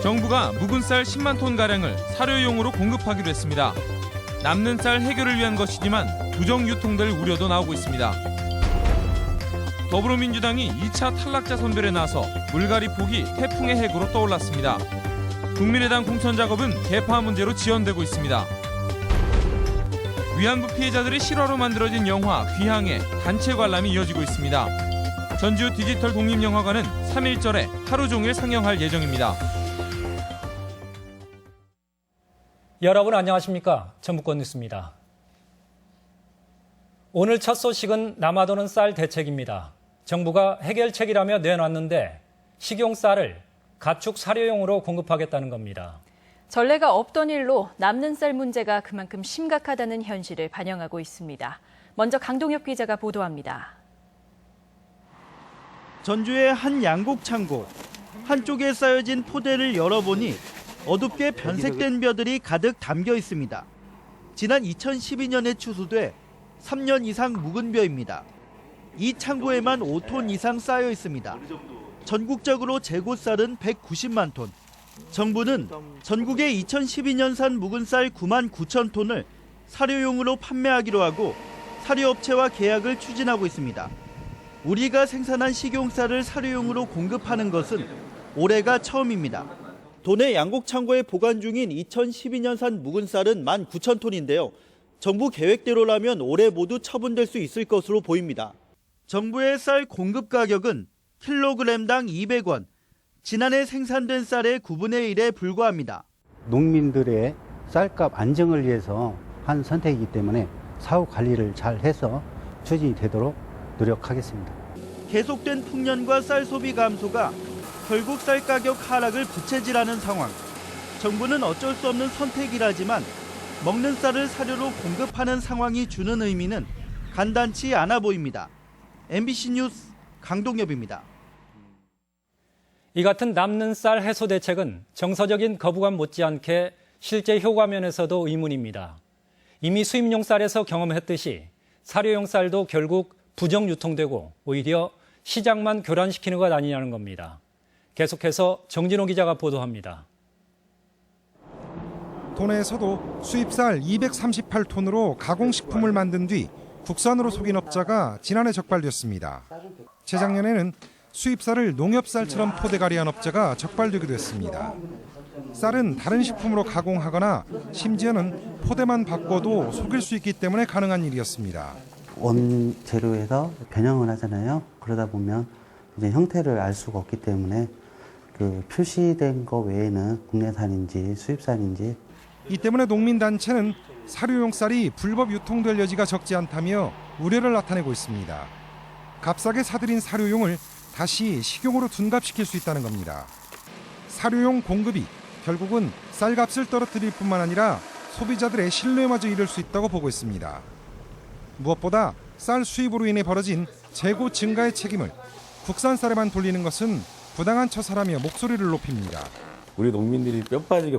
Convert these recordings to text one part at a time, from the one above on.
정부가 묵은 쌀 10만 톤가량을 사료용으로 공급하기로 했습니다. 남는 쌀 해결을 위한 것이지만 부정 유통될 우려도 나오고 있습니다. 더불어민주당이 2차 탈락자 선별에 나서 물갈이 폭이 태풍의 해구로 떠올랐습니다. 국민의당 공천 작업은 개파 문제로 지연되고 있습니다. 위안부 피해자들의 실화로 만들어진 영화 귀향에 단체 관람이 이어지고 있습니다. 전주 디지털 독립영화관은 3일절에 하루 종일 상영할 예정입니다. 여러분 안녕하십니까? 전북권 뉴스입니다. 오늘 첫 소식은 남아도는 쌀 대책입니다. 정부가 해결책이라며 내놨는데 식용쌀을 가축 사료용으로 공급하겠다는 겁니다. 전례가 없던 일로 남는 쌀 문제가 그만큼 심각하다는 현실을 반영하고 있습니다. 먼저 강동엽 기자가 보도합니다. 전주의 한 양곡 창고. 한쪽에 쌓여진 포대를 열어보니 어둡게 변색된 벼들이 가득 담겨 있습니다. 지난 2012년에 추수돼 3년 이상 묵은 벼입니다. 이 창고에만 5톤 이상 쌓여 있습니다. 전국적으로 재고쌀은 190만 톤. 정부는 전국에 2012년산 묵은 쌀 9만 9천 톤을 사료용으로 판매하기로 하고 사료업체와 계약을 추진하고 있습니다. 우리가 생산한 식용쌀을 사료용으로 공급하는 것은 올해가 처음입니다. 도내 양곡 창고에 보관 중인 2012년산 묵은 쌀은 1만 9천 톤인데요. 정부 계획대로라면 올해 모두 처분될 수 있을 것으로 보입니다. 정부의 쌀 공급 가격은 킬로그램당 200원, 지난해 생산된 쌀의 9분의 1에 불과합니다. 농민들의 쌀값 안정을 위해서 한 선택이기 때문에 사후 관리를 잘 해서 추진이 되도록 노력하겠습니다. 계속된 풍년과 쌀 소비 감소가 결국 쌀 가격 하락을 부채질하는 상황. 정부는 어쩔 수 없는 선택이라지만 먹는 쌀을 사료로 공급하는 상황이 주는 의미는 간단치 않아 보입니다. MBC 뉴스 강동엽입니다. 이 같은 남는 쌀 해소 대책은 정서적인 거부감 못지않게 실제 효과 면에서도 의문입니다. 이미 수입용 쌀에서 경험했듯이 사료용 쌀도 결국 부정 유통되고 오히려 시장만 교란시키는 것 아니냐는 겁니다. 계속해서 정진호 기자가 보도합니다. 도내에서도 수입쌀 238톤으로 가공식품을 만든 뒤 국산으로 속인 업자가 지난해 적발됐습니다. 재작년에는 수입쌀을 농협쌀처럼 포대가리한 업자가 적발되기도 했습니다. 쌀은 다른 식품으로 가공하거나 심지어는 포대만 바꿔도 속일 수 있기 때문에 가능한 일이었습니다. 원재료에서 변형을 하잖아요. 그러다 보면 이제 형태를 알 수가 없기 때문에 그 표시된 거 외에는 국내산인지 수입산인지. 이 때문에 농민단체는 사료용 쌀이 불법 유통될 여지가 적지 않다며 우려를 나타내고 있습니다. 값싸게 사들인 사료용을 다시 식용으로 둔갑시킬 수 있다는 겁니다. 사료용 공급이 결국은 쌀값을 떨어뜨릴 뿐만 아니라 소비자들의 신뢰마저 잃을 수 있다고 보고 있습니다. 무엇보다 쌀 수입으로 인해 벌어진 재고 증가의 책임을 국산 쌀에만 돌리는 것은 부당한 처사라며 목소리를 높입니다. 우리 농민들이 뼈 빠지게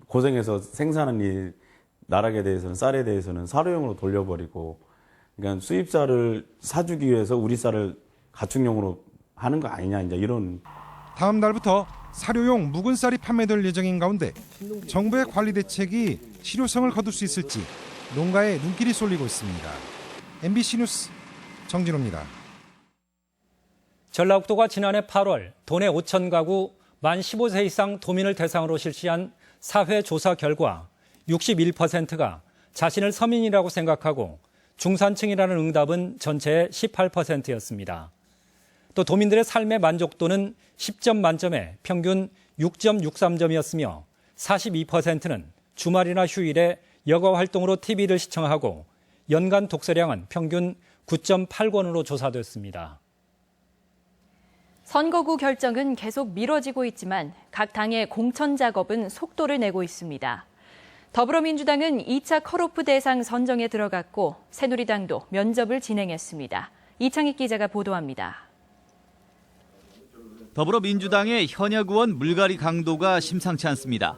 고생해서 생산한 이 나락에 대해서는 쌀에 대해서는 사료용으로 돌려버리고, 그러니까 수입 쌀을 사주기 위해서 우리 쌀을 가축용으로 하는 거 아니냐, 이제 이런. 다음 달부터 사료용 묵은 쌀이 판매될 예정인 가운데 정부의 관리 대책이 실효성을 거둘 수 있을지 농가에 눈길이 쏠리고 있습니다. MBC 뉴스 정진호입니다. 전라북도가 지난해 8월 도내 5천 가구 만 15세 이상 도민을 대상으로 실시한 사회 조사 결과 61%가 자신을 서민이라고 생각하고 중산층이라는 응답은 전체의 18%였습니다. 또 도민들의 삶의 만족도는 10점 만점에 평균 6.63점이었으며 42%는 주말이나 휴일에 여가 활동으로 TV를 시청하고 연간 독서량은 평균 9.8권으로 조사됐습니다. 선거구 결정은 계속 미뤄지고 있지만 각 당의 공천 작업은 속도를 내고 있습니다. 더불어민주당은 2차 컷오프 대상 선정에 들어갔고 새누리당도 면접을 진행했습니다. 이창익 기자가 보도합니다. 더불어민주당의 현역 의원 물갈이 강도가 심상치 않습니다.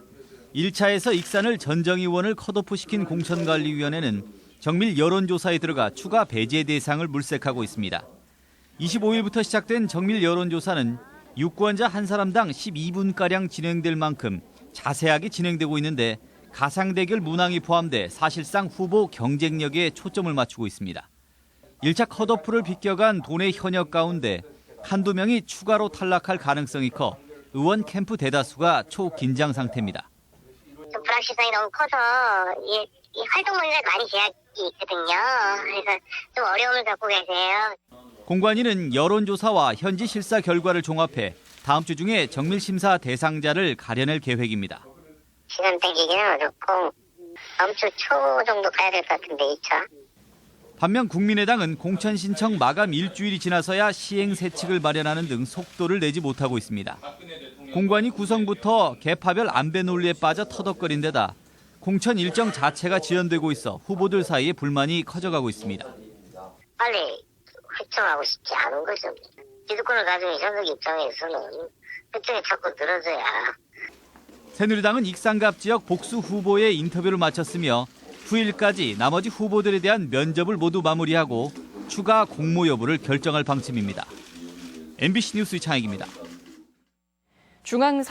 1차에서 익산을 전정의원을 컷오프시킨 공천관리위원회는 정밀 여론조사에 들어가 추가 배제 대상을 물색하고 있습니다. 25일부터 시작된 정밀 여론조사는 유권자 한 사람당 12분가량 진행될 만큼 자세하게 진행되고 있는데 가상대결 문항이 포함돼 사실상 후보 경쟁력에 초점을 맞추고 있습니다. 1차 컷오프를 비껴간 돈의 현역 가운데 한두 명이 추가로 탈락할 가능성이 커 의원 캠프 대다수가 초긴장 상태입니다. 좀 불확실성이 너무 커서 이 활동문을 많이 제약이 있거든요. 그래서 좀 어려움을 겪고 계세요. 공관위는 여론조사와 현지 실사 결과를 종합해 다음 주 중에 정밀심사 대상자를 가려낼 계획입니다. 시간 땡기기는 어렵고 다음 주 초 정도 가야 될 것 같은데 2차. 반면 국민의당은 공천 신청 마감 일주일이 지나서야 시행 세칙을 마련하는 등 속도를 내지 못하고 있습니다. 공관위 구성부터 계파별 안배 논리에 빠져 터덕거린 데다 공천 일정 자체가 지연되고 있어 후보들 사이에 불만이 커져가고 있습니다. 빨리 획정하고 싶지 않은 거죠. 기득권을 가진 현역 입장에서는 획정이 자꾸 늘어져야. 새누리당은 익산갑 지역 복수 후보의 인터뷰를 마쳤으며 후일까지 나머지 후보들에 대한 면접을 모두 마무리하고 추가 공모 여부를 결정할 방침입니다. MBC 뉴스 이창익입니다.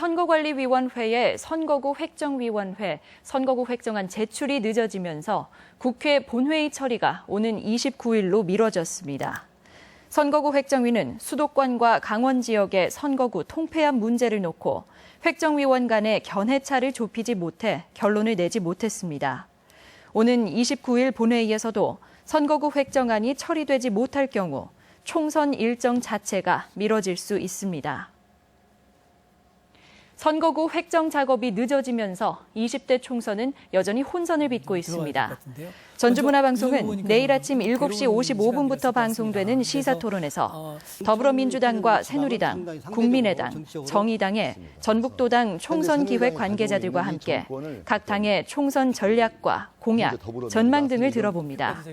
중앙선거관리위원회의 선거구 획정위원회, 선거구 획정안 제출이 늦어지면서 국회 본회의 처리가 오는 29일로 미뤄졌습니다. 선거구 획정위는 수도권과 강원 지역의 선거구 통폐합 문제를 놓고 획정위원 간의 견해차를 좁히지 못해 결론을 내지 못했습니다. 오는 29일 본회의에서도 선거구 획정안이 처리되지 못할 경우 총선 일정 자체가 미뤄질 수 있습니다. 선거구 획정 작업이 늦어지면서 20대 총선은 여전히 혼선을 빚고 있습니다. 전주문화방송은 내일 아침 7시 55분부터 방송되는 시사토론에서 더불어민주당과 새누리당, 국민의당, 정의당의 전북도당 총선 기획 관계자들과 함께 각 당의 총선 전략과 공약, 전망 등을 들어봅니다.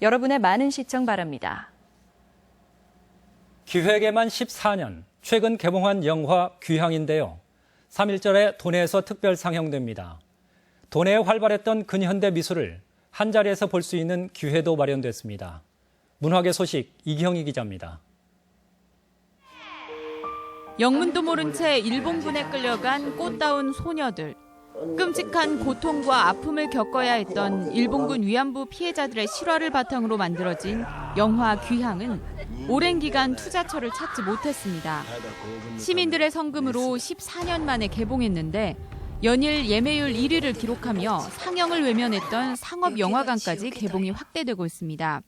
여러분의 많은 시청 바랍니다. 기획에만 14년, 최근 개봉한 영화 귀향인데요. 3.1절에 도내에서 특별 상영됩니다. 도내에 활발했던 근현대 미술을 한자리에서 볼 수 있는 기회도 마련됐습니다. 문화계 소식 이기형이 기자입니다. 영문도 모른 채 일본군에 끌려간 꽃다운 소녀들. 끔찍한 고통과 아픔을 겪어야 했던 일본군 위안부 피해자들의 실화를 바탕으로 만들어진 영화 귀향은 오랜 기간 투자처를 찾지 못했습니다. 시민들의 성금으로 14년 만에 개봉했는데 연일 예매율 1위를 기록하며 상영을 외면했던 상업영화관까지 개봉이 확대되고 있습니다.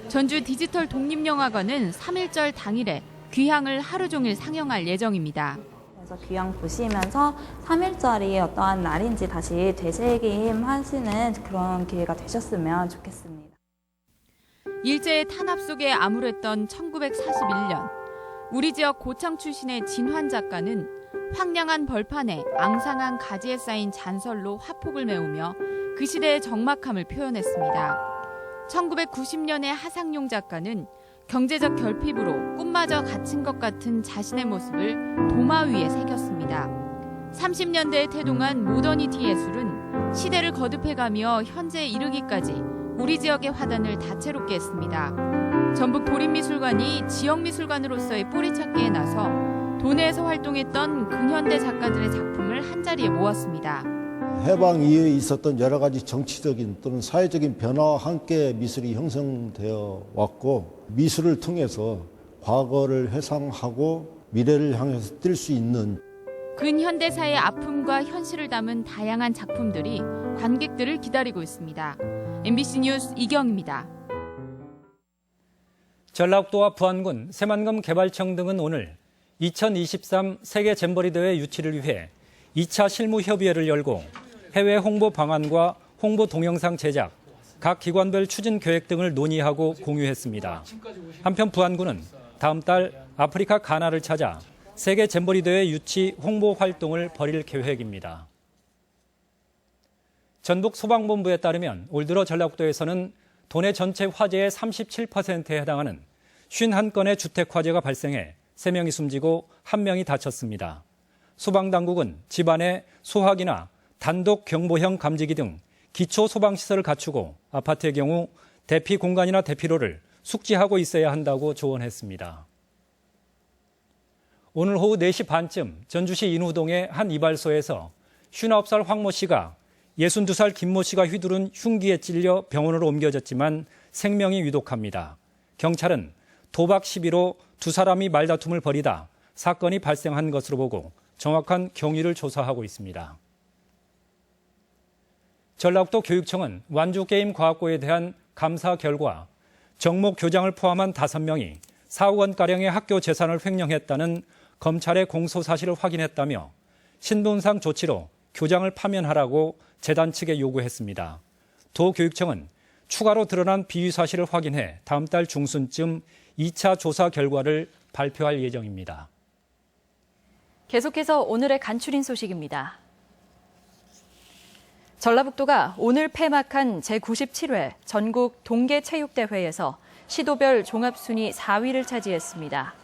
전주 디지털 독립영화관은 3.1절 당일에 귀향을 하루 종일 상영할 예정입니다. 그래서 귀향 보시면서 3.1절이 어떠한 날인지 다시 되새김하시는 그런 기회가 되셨으면 좋겠습니다. 일제의 탄압 속에 암울했던 1941년, 우리 지역 고창 출신의 진환 작가는 황량한 벌판에 앙상한 가지에 쌓인 잔설로 화폭을 메우며 그 시대의 적막함을 표현했습니다. 1990년의 하상용 작가는 경제적 결핍으로 꿈마저 갇힌 것 같은 자신의 모습을 도마 위에 새겼습니다. 30년대에 태동한 모더니티 예술은 시대를 거듭해가며 현재에 이르기까지 우리 지역의 화단을 다채롭게 했습니다. 전북 보림미술관이 지역미술관으로서의 뿌리찾기에 나서 도내에서 활동했던 근현대 작가들의 작품을 한자리에 모았습니다. 해방 이후에 있었던 여러 가지 정치적인 또는 사회적인 변화와 함께 미술이 형성되어 왔고 미술을 통해서 과거를 회상하고 미래를 향해서 뛸 수 있는 근현대사의 아픔과 현실을 담은 다양한 작품들이 관객들을 기다리고 있습니다. MBC 뉴스 이경입니다. 전라북도와 부안군, 새만금 개발청 등은 오늘 2023 세계 잼버리 대회 유치를 위해 2차 실무 협의회를 열고 해외 홍보 방안과 홍보 동영상 제작, 각 기관별 추진 계획 등을 논의하고 공유했습니다. 한편 부안군은 다음 달 아프리카 가나를 찾아 세계 잼버리 대회 유치 홍보 활동을 벌일 계획입니다. 전북 소방본부에 따르면 올 들어 전라북도에서는 도내 전체 화재의 37%에 해당하는 51건의 주택 화재가 발생해 3명이 숨지고 1명이 다쳤습니다. 소방당국은 집안에 소화기나 단독 경보형 감지기 등 기초 소방시설을 갖추고 아파트의 경우 대피 공간이나 대피로를 숙지하고 있어야 한다고 조언했습니다. 오늘 오후 4시 반쯤 전주시 인후동의 한 이발소에서 59살 황 모 씨가 62살 김 모 씨가 휘두른 흉기에 찔려 병원으로 옮겨졌지만 생명이 위독합니다. 경찰은 도박 시비로 두 사람이 말다툼을 벌이다 사건이 발생한 것으로 보고 정확한 경위를 조사하고 있습니다. 전라북도 교육청은 완주게임과학고에 대한 감사 결과 정모 교장을 포함한 5명이 4억 원가량의 학교 재산을 횡령했다는 검찰의 공소 사실을 확인했다며 신분상 조치로 교장을 파면하라고 재단 측에 요구했습니다. 도교육청은 추가로 드러난 비위 사실을 확인해 다음 달 중순쯤 2차 조사 결과를 발표할 예정입니다. 계속해서 오늘의 간추린 소식입니다. 전라북도가 오늘 폐막한 제97회 전국 동계체육대회에서 시도별 종합순위 4위를 차지했습니다.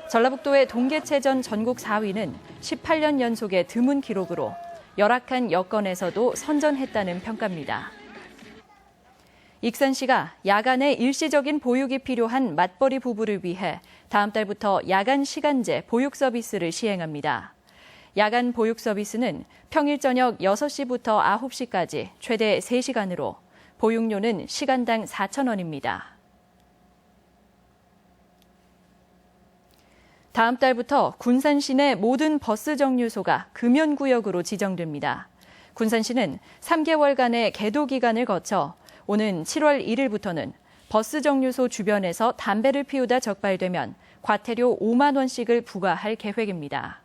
전라북도의 동계체전 전국 4위는 18년 연속의 드문 기록으로 열악한 여건에서도 선전했다는 평가입니다. 익산시가 야간에 일시적인 보육이 필요한 맞벌이 부부를 위해 다음 달부터 야간 시간제 보육 서비스를 시행합니다. 야간 보육 서비스는 평일 저녁 6시부터 9시까지 최대 3시간으로 보육료는 시간당 4,000원입니다. 다음 달부터 군산시 내 모든 버스 정류소가 금연구역으로 지정됩니다. 군산시는 3개월간의 계도 기간을 거쳐 오는 7월 1일부터는 버스 정류소 주변에서 담배를 피우다 적발되면 과태료 5만 원씩을 부과할 계획입니다.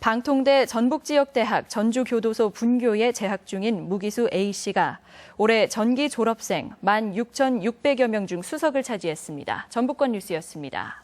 방통대 전북지역대학 전주교도소 분교에 재학 중인 무기수 A씨가 올해 전기 졸업생 16,600여 명 중 수석을 차지했습니다. 전북권 뉴스였습니다.